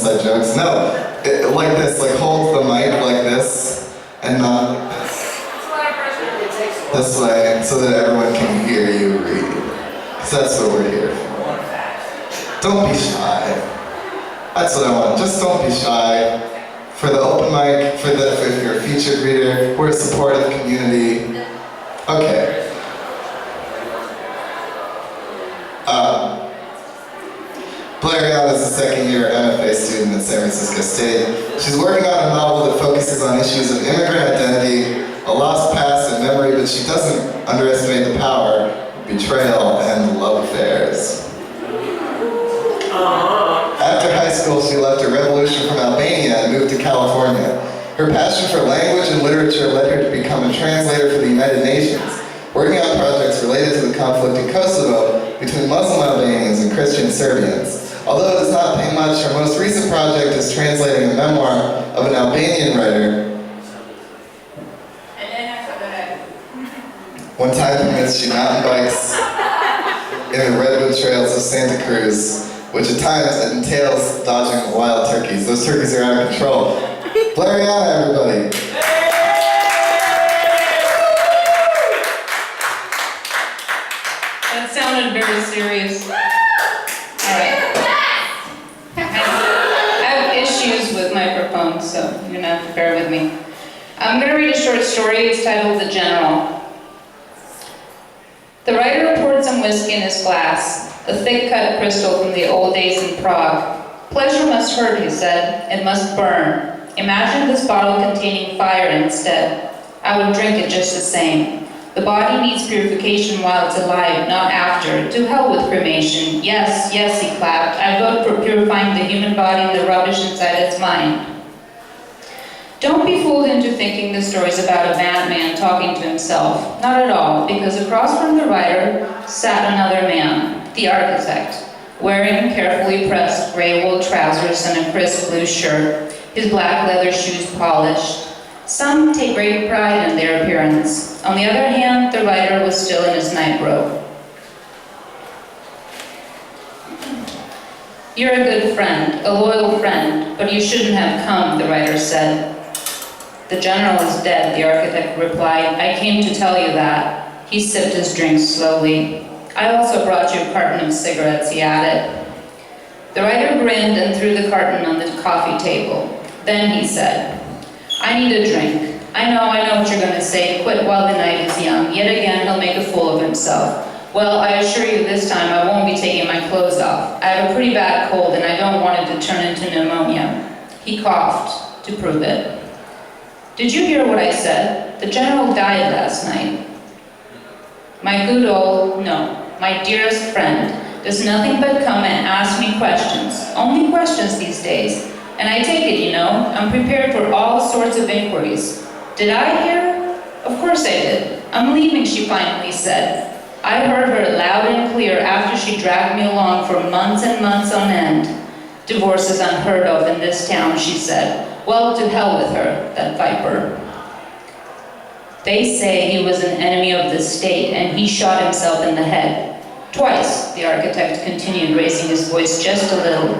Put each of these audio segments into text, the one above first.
inside jokes. No, like this, like hold the mic like this, and not like this. This way, so that everyone can hear you read. Because that's what we're here for. Don't be shy. That's what I want. Just don't be shy. For the open mic, if you're a featured reader, we're a supportive community. Okay. Bleriana is a second-year MFA student at San Francisco State. She's working on a novel that focuses on issues of immigrant identity, a lost past and memory, but she doesn't underestimate the power of betrayal and love affairs. After high school, she left a revolution from Albania and moved to California. Her passion for language and literature led her to become a translator for the United Nations, working on projects related to the conflict in Kosovo between Muslim Albanians and Christian Serbians. Although it does not pay much, her most recent project is translating a memoir of an Albanian writer. When time permits, she mountain bikes in the redwood trails of Santa Cruz, which at times entails dodging wild turkeys. Those turkeys are out of control. Bleriana, everybody. That sounded very serious. Alright. I have issues with microphones, so you're gonna have to bear with me. I'm gonna read a short story. It's titled The General. The writer poured some whiskey in his glass, a thick-cut crystal from the old days in Prague. Pleasure must hurt, he said. It must burn. Imagine this bottle containing fire instead. I would drink it just the same. The body needs purification while it's alive, not after. To hell with cremation. Yes, yes, he clapped. I vote for purifying the human body and the rubbish inside its mind. Don't be fooled into thinking the story's about a madman talking to himself. Not at all, because across from the writer sat another man, the architect, wearing carefully pressed gray wool trousers and a crisp blue shirt, his black leather shoes polished. Some take great pride in their appearance. On the other hand, the writer was still in his nightrobe. You're a good friend, a loyal friend, but you shouldn't have come, the writer said. The general is dead, the architect replied. I came to tell you that. He sipped his drink slowly. I also brought you a carton of cigarettes, he added. The writer grinned and threw the carton on the coffee table. Then he said, I need a drink. I know what you're going to say. Quit while the night is young. Yet again, he'll make a fool of himself. Well, I assure you this time I won't be taking my clothes off. I have a pretty bad cold and I don't want it to turn into pneumonia. He coughed to prove it. Did you hear what I said? The general died last night. My good old, no, my dearest friend does nothing but come and ask me questions. Only questions these days. And I take it, you know, I'm prepared for all sorts of inquiries. Did I hear? Of course I did. I'm leaving, she finally said. I heard her loud and clear after she dragged me along for months and months on end. Divorce is unheard of in this town, she said. Well, to hell with her, that viper. They say he was an enemy of the state and he shot himself in the head. Twice, the architect continued, raising his voice just a little.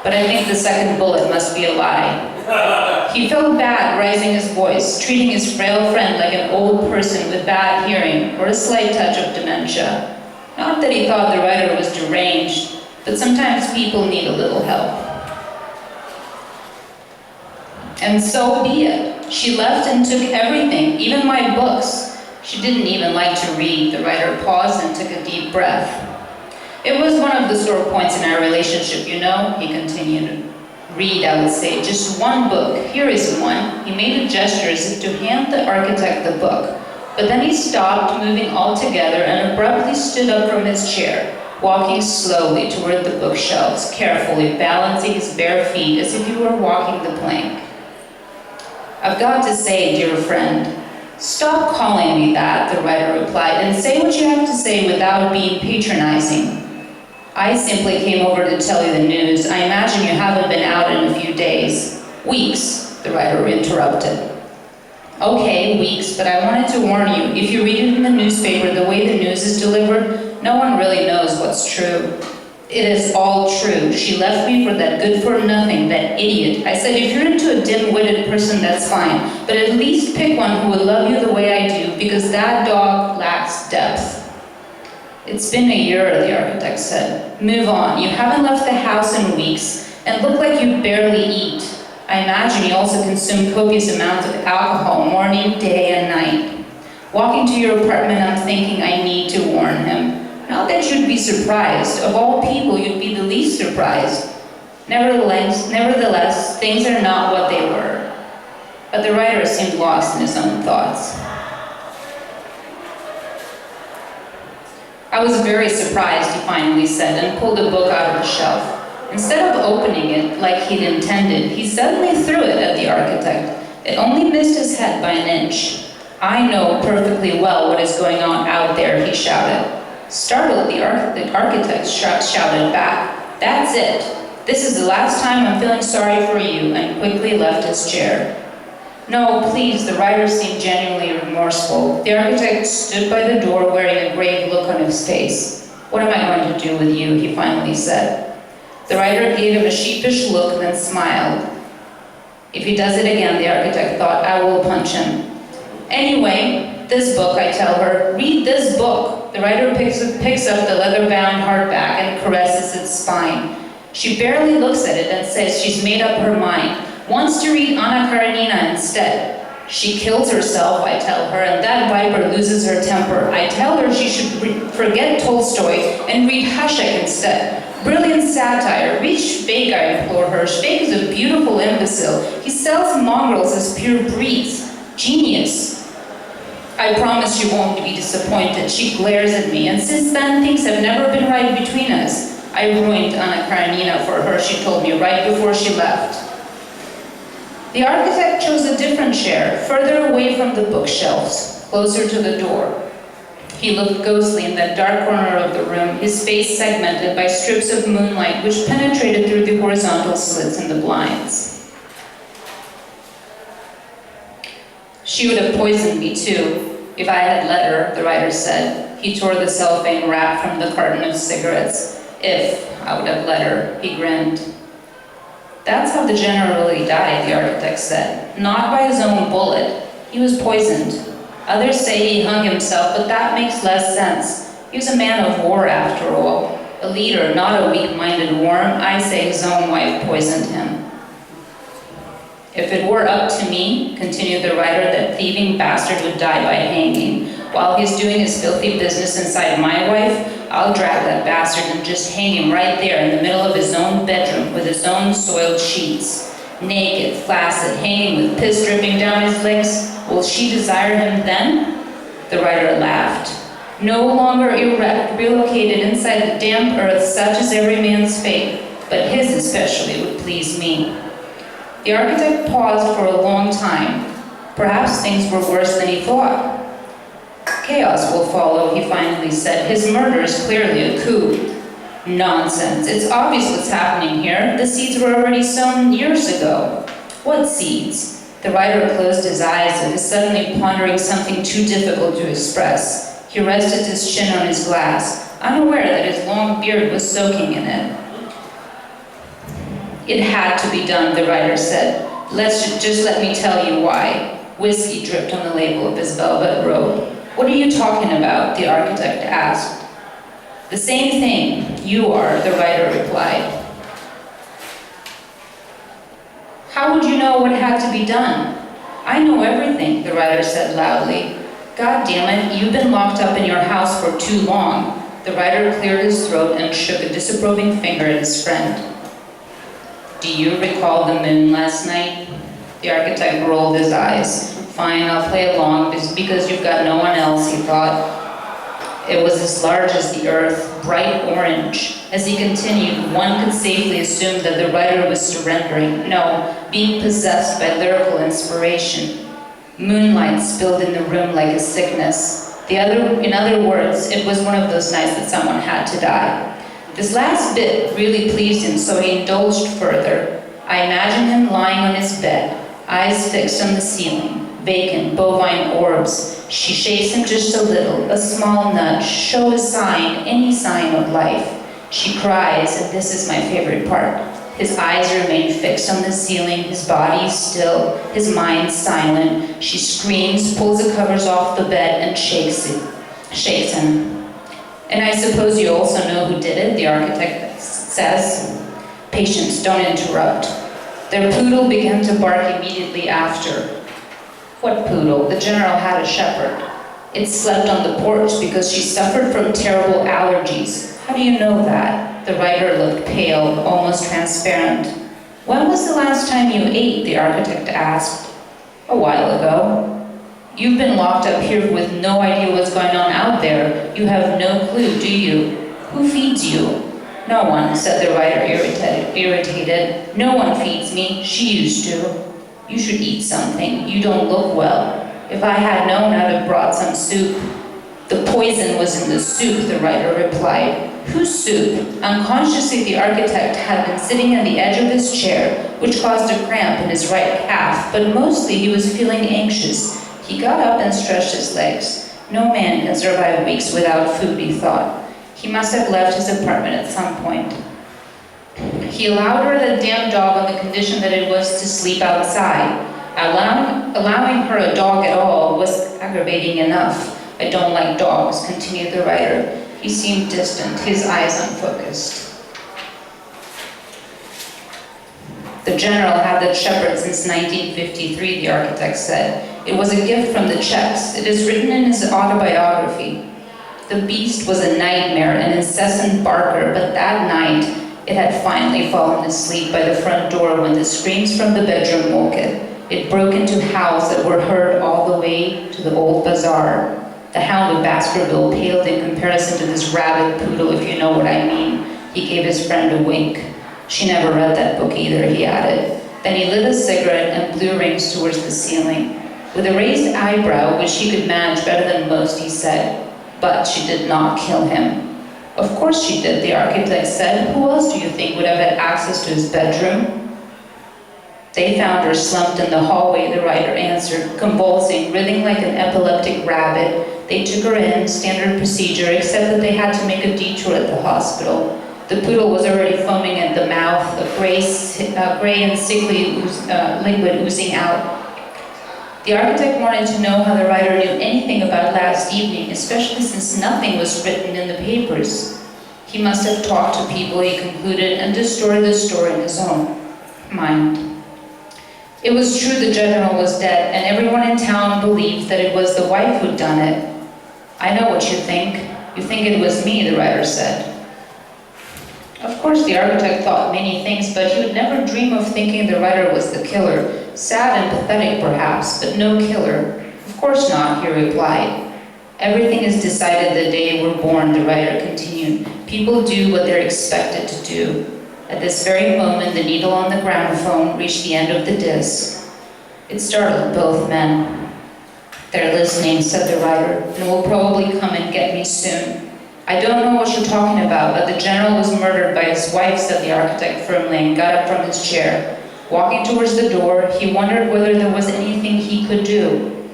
But I think the second bullet must be a lie. He felt bad raising his voice, treating his frail friend like an old person with bad hearing or a slight touch of dementia. Not that he thought the writer was deranged, but sometimes people need a little help. And so be it. She left and took everything, even my books. She didn't even like to read. The writer paused and took a deep breath. It was one of the sore points in our relationship, you know, he continued. Read, I would say, just one book. Here is one. He made a gesture as if to hand the architect the book. But then he stopped, moving altogether, and abruptly stood up from his chair, walking slowly toward the bookshelves, carefully balancing his bare feet as if he were walking the plank. I've got to say, dear friend, stop calling me that, the writer replied, and say what you have to say without being patronizing. I simply came over to tell you the news. I imagine you haven't been out in a few days. Weeks, the writer interrupted. Okay, weeks, but I wanted to warn you, if you read it in the newspaper the way the news is delivered, no one really knows what's true. It is all true. She left me for that good-for-nothing, that idiot. I said, if you're into a dim-witted person, that's fine. But at least pick one who would love you the way I do, because that dog lacks depth. It's been a year, the architect said. Move on. You haven't left the house in weeks and look like you barely eat. I imagine you also consume copious amounts of alcohol morning, day, and night. Walking to your apartment, I'm thinking I need to warn him. Not that you'd be surprised. Of all people, you'd be the least surprised. Nevertheless, things are not what they were. But the writer seemed lost in his own thoughts. I was very surprised, he finally said, and pulled a book out of the shelf. Instead of opening it like he'd intended, he suddenly threw it at the architect. It only missed his head by an inch. I know perfectly well what is going on out there, he shouted. Startled, the architect shouted back, "That's it. This is the last time I'm feeling sorry for you," and quickly left his chair. No, please, the writer seemed genuinely remorseful. The architect stood by the door wearing a grave look on his face. "What am I going to do with you?" he finally said. The writer gave him a sheepish look, then smiled. If he does it again, the architect thought, I will punch him. Anyway, this book, I tell her, read this book. The writer picks up the leather-bound hardback and caresses its spine. She barely looks at it and says she's made up her mind, wants to read Anna Karenina instead. She kills herself, I tell her, and that viper loses her temper. I tell her she should forget Tolstoy and read Hasek instead. Brilliant satire. Read Zweig, I implore her. Zweig is a beautiful imbecile. He sells mongrels as pure breeds. Genius. I promise you won't be disappointed. She glares at me, and since then things have never been right between us. I ruined Anna Karenina for her, she told me right before she left. The architect chose a different chair, further away from the bookshelves, closer to the door. He looked ghostly in that dark corner of the room, his face segmented by strips of moonlight which penetrated through the horizontal slits in the blinds. She would have poisoned me too, if I had let her, the writer said. He tore the cellophane wrap from the carton of cigarettes. If I would have let her, he grinned. That's how the general really died, the architect said. Not by his own bullet. He was poisoned. Others say he hung himself, but that makes less sense. He was a man of war, after all. A leader, not a weak-minded worm. I say his own wife poisoned him. If it were up to me, continued the writer, that thieving bastard would die by hanging. While he's doing his filthy business inside my wife, I'll drag that bastard and just hang him right there in the middle of his own bedroom with his own soiled sheets. Naked, flaccid, hanging with piss dripping down his legs. Will she desire him then? The writer laughed. No longer erect, relocated inside the damp earth, such is every man's fate, but his especially would please me. The architect paused for a long time. Perhaps things were worse than he thought. Chaos will follow, he finally said. His murder is clearly a coup. Nonsense. It's obvious what's happening here. The seeds were already sown years ago. What seeds? The writer closed his eyes as if suddenly pondering something too difficult to express. He rested his chin on his glass, unaware that his long beard was soaking in it. It had to be done, the writer said. Just let me tell you why. Whiskey dripped on the label of his velvet robe. What are you talking about? The architect asked. The same thing. You are, the writer replied. How would you know what had to be done? I know everything, the writer said loudly. God damn it, you've been locked up in your house for too long. The writer cleared his throat and shook a disapproving finger at his friend. Do you recall the moon last night? The architect rolled his eyes. Fine, I'll play along, because you've got no one else, he thought. It was as large as the earth, bright orange. As he continued, one could safely assume that the writer was surrendering, no, being possessed by lyrical inspiration. Moonlight spilled in the room like a sickness. In other words, it was one of those nights that someone had to die. This last bit really pleased him, so he indulged further. I imagine him lying on his bed, eyes fixed on the ceiling, vacant, bovine orbs. She shakes him just a little, a small nudge, show a sign, any sign of life. She cries, and this is my favorite part. His eyes remain fixed on the ceiling, his body still, his mind silent. She screams, pulls the covers off the bed, and shakes him. And I suppose you also know who did it, the architect says. Patience, don't interrupt. Their poodle began to bark immediately after. What poodle? The general had a shepherd. It slept on the porch because she suffered from terrible allergies. How do you know that? The writer looked pale, almost transparent. When was the last time you ate? The architect asked. A while ago. You've been locked up here with no idea what's going on out there. You have no clue, do you? Who feeds you? No one, said the writer, irritated. No one feeds me. She used to. You should eat something. You don't look well. If I had known, I'd have brought some soup. The poison was in the soup, the writer replied. Whose soup? Unconsciously, the architect had been sitting on the edge of his chair, which caused a cramp in his right calf, but mostly he was feeling anxious. He got up and stretched his legs. No man can survive weeks without food, he thought. He must have left his apartment at some point. He allowed her the damn dog on the condition that it was to sleep outside. Allowing her a dog at all was aggravating enough. I don't like dogs, continued the writer. He seemed distant, his eyes unfocused. The general had the shepherd since 1953, the architect said. It was a gift from the Czechs. It is written in his autobiography. The beast was a nightmare, an incessant barker, but that night it had finally fallen asleep by the front door when the screams from the bedroom woke it. It broke into howls that were heard all the way to the old bazaar. The Hound of Baskerville paled in comparison to this rabid poodle, if you know what I mean. He gave his friend a wink. She never read that book either, he added. Then he lit a cigarette and blew rings towards the ceiling. With a raised eyebrow, which he could manage better than most, he said, but she did not kill him. Of course she did, the architect said. Who else do you think would have had access to his bedroom? They found her slumped in the hallway, the writer answered, convulsing, writhing like an epileptic rabbit. They took her in, standard procedure, except that they had to make a detour at the hospital. The poodle was already foaming at the mouth, a gray and sickly liquid oozing out. The architect wanted to know how the writer knew anything about last evening, especially since nothing was written in the papers. He must have talked to people, he concluded, and distorted the story in his own mind. It was true the general was dead, and everyone in town believed that it was the wife who'd done it. I know what you think. You think it was me, the writer said. Of course, the architect thought many things, but he would never dream of thinking the writer was the killer. Sad and pathetic, perhaps, but no killer. Of course not, he replied. Everything is decided the day we're born, the writer continued. People do what they're expected to do. At this very moment, the needle on the gramophone reached the end of the disc. It startled both men. They're listening, said the writer, and will probably come and get me soon. I don't know what you're talking about, but the general was murdered by his wife, said the architect firmly, and got up from his chair. Walking towards the door, he wondered whether there was anything he could do.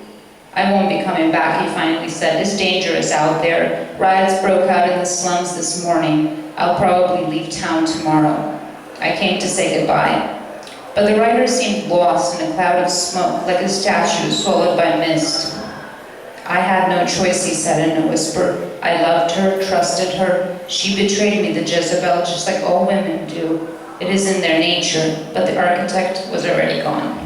I won't be coming back, he finally said. It's dangerous out there. Riots broke out in the slums this morning. I'll probably leave town tomorrow. I came to say goodbye. But the writer seemed lost in a cloud of smoke, like a statue swallowed by mist. I had no choice, he said in a whisper. I loved her, trusted her. She betrayed me, the Jezebel, just like all women do. It is in their nature, but the architect was already gone.